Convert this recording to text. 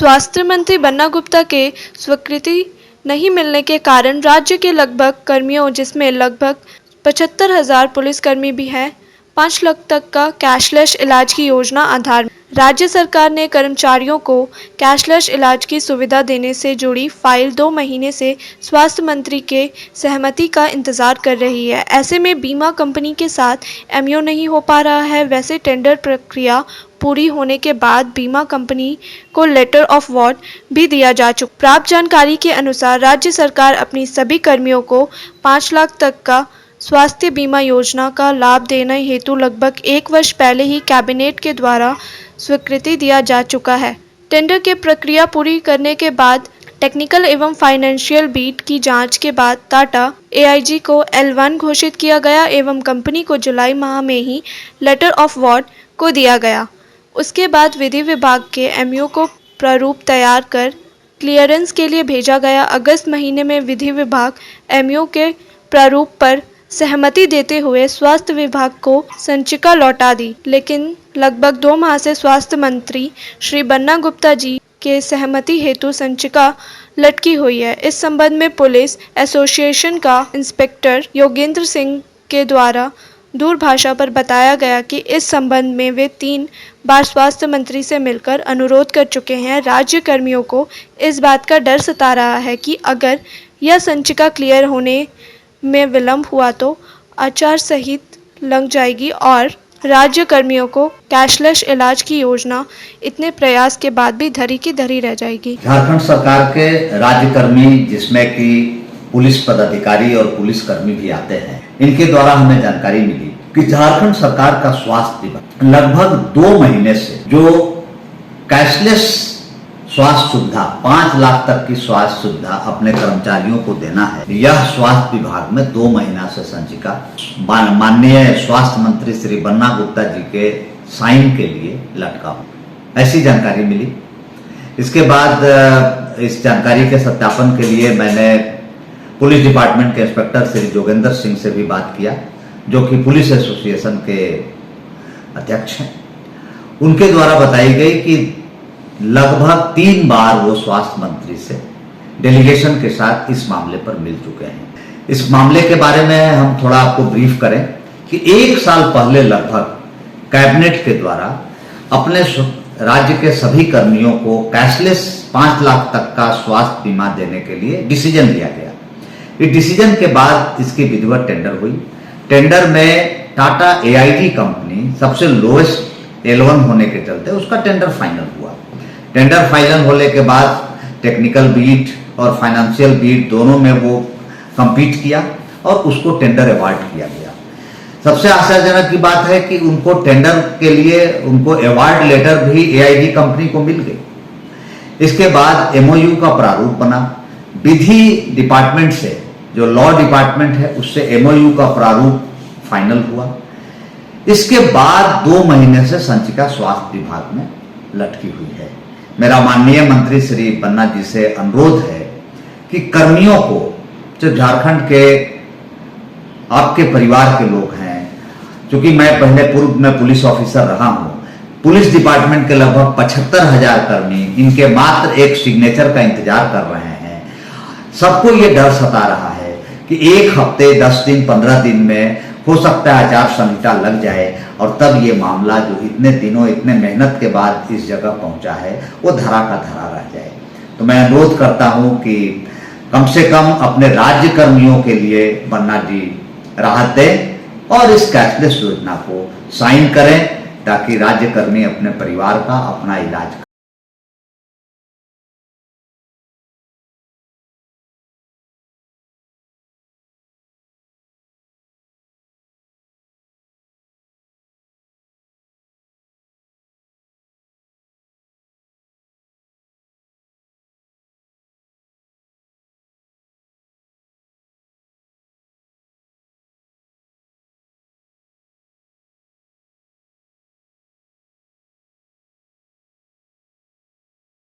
स्वास्थ्य मंत्री बन्ना गुप्ता के स्वीकृति नहीं मिलने के कारण राज्य के लगभग कर्मियों, जिसमें लगभग 75,000 पुलिसकर्मी भी हैं, 5 लाख तक का कैशलेस इलाज की योजना आधार राज्य सरकार ने कर्मचारियों को कैशलेस इलाज की सुविधा देने से जुड़ी फाइल 2 महीने से स्वास्थ्य मंत्री के सहमति का इंतजार कर रही है। ऐसे में बीमा कंपनी के साथ एमओयू नहीं हो पा रहा है। वैसे टेंडर प्रक्रिया पूरी होने के बाद बीमा कंपनी को लेटर ऑफ अवार्ड भी दिया जा चुका। प्राप्त जानकारी के अनुसार राज्य सरकार अपनी सभी कर्मियों को 5 लाख तक का स्वास्थ्य बीमा योजना का लाभ देने हेतु लगभग 1 वर्ष पहले ही कैबिनेट के द्वारा स्वीकृति दिया जा चुका है। टेंडर की प्रक्रिया पूरी करने के बाद टेक्निकल एवं फाइनेंशियल बीट की जांच के बाद टाटा एआईजी को L1 घोषित किया गया एवं कंपनी को जुलाई माह में ही लेटर ऑफ अवार्ड को दिया गया। उसके बाद विधि विभाग के एमओयू को प्रारूप तैयार कर क्लियरेंस के लिए भेजा गया। अगस्त महीने में विधि विभाग एमओयू के प्रारूप पर सहमति देते हुए स्वास्थ्य विभाग को संचिका लौटा दी, लेकिन लगभग 2 माह से स्वास्थ्य मंत्री श्री बन्ना गुप्ता जी के सहमति हेतु संचिका लटकी हुई है। इस संबंध में पुलिस एसोसिएशन का इंस्पेक्टर योगेंद्र सिंह के द्वारा दूरभाषा पर बताया गया कि इस संबंध में वे 3 बार स्वास्थ्य मंत्री से मिलकर अनुरोध कर चुके हैं। राज्य कर्मियों को इस बात का डर सता रहा है कि अगर यह संचिका क्लियर होने में विलंब हुआ तो आचार संहिता लग जाएगी और राज्य कर्मियों को कैशलेस इलाज की योजना इतने प्रयास के बाद भी धरी की धरी रह जाएगी। झारखंड सरकार के राज्य कर्मी, जिसमें कि पुलिस पदाधिकारी और पुलिस कर्मी भी आते हैं, इनके द्वारा हमें जानकारी मिली कि झारखंड सरकार का स्वास्थ्य विभाग लगभग 2 महीने से जो कैशलेस स्वास्थ्य सुविधा 5 लाख तक की स्वास्थ्य सुविधा अपने कर्मचारियों को देना है, यह स्वास्थ्य विभाग में 2 महीना से संचिका माननीय स्वास्थ्य मंत्री श्री बन्ना गुप्ता जी के साइन के लिए लटका हुआ, ऐसी जानकारी मिली। इसके बाद इस जानकारी के सत्यापन के लिए मैंने पुलिस डिपार्टमेंट के इंस्पेक्टर श्री जोगेंद्र सिंह से भी बात किया, जो कि पुलिस एसोसिएशन के अध्यक्ष हैं। उनके द्वारा बताई गई कि लगभग 3 बार वो स्वास्थ्य मंत्री से डेलीगेशन के साथ इस मामले पर मिल चुके हैं। इस मामले के बारे में हम थोड़ा आपको ब्रीफ करें कि 1 साल पहले लगभग कैबिनेट के द्वारा अपने राज्य के सभी कर्मियों को कैशलेस 5 लाख तक का स्वास्थ्य बीमा देने के लिए डिसीजन लिया गया। इस डिसीजन के बाद इसकी विधिवत टेंडर हुई। टेंडर में टाटा एआईजी कंपनी सबसे लोएस्ट L1 होने के चलते उसका टेंडर फाइनल हुआ। टेंडर फाइनल होने के बाद टेक्निकल बीट और फाइनेंशियल बीट दोनों में वो कंपीट किया और उसको टेंडर अवार्ड किया गया। सबसे आश्चर्यजनक की बात है कि उनको टेंडर के लिए उनको अवार्ड लेटर भी एआईजी कंपनी को मिल गई। इसके बाद एमओयू का प्रारूप बना। विधि डिपार्टमेंट से, जो लॉ डिपार्टमेंट है, उससे एमओयू का प्रारूप फाइनल हुआ। इसके बाद 2 महीने से संचिका स्वास्थ्य विभाग में लटकी हुई है। मेरा माननीय मंत्री श्री बन्ना जी से अनुरोध है कि कर्मियों को, जो झारखंड के आपके परिवार के लोग हैं, क्योंकि मैं पहले पूर्व में पुलिस ऑफिसर रहा हूं, पुलिस डिपार्टमेंट के लगभग 75,000 कर्मी इनके मात्र एक सिग्नेचर का इंतजार कर रहे हैं। सबको ये डर सता रहा है कि 1 हफ्ते, 10 दिन, 15 दिन में हो सकता है आचार संहिता लग जाए और तब ये मामला जो इतने दिनों, इतने मेहनत के बाद इस जगह पहुंचा है, वो धरा का धरा रह जाए। तो मैं अनुरोध करता हूं कि कम से कम अपने राज्य कर्मियों के लिए बन्ना जी राहत दें और इस कैशलेस योजना को साइन करें, ताकि राज्य कर्मी अपने परिवार का अपना इलाज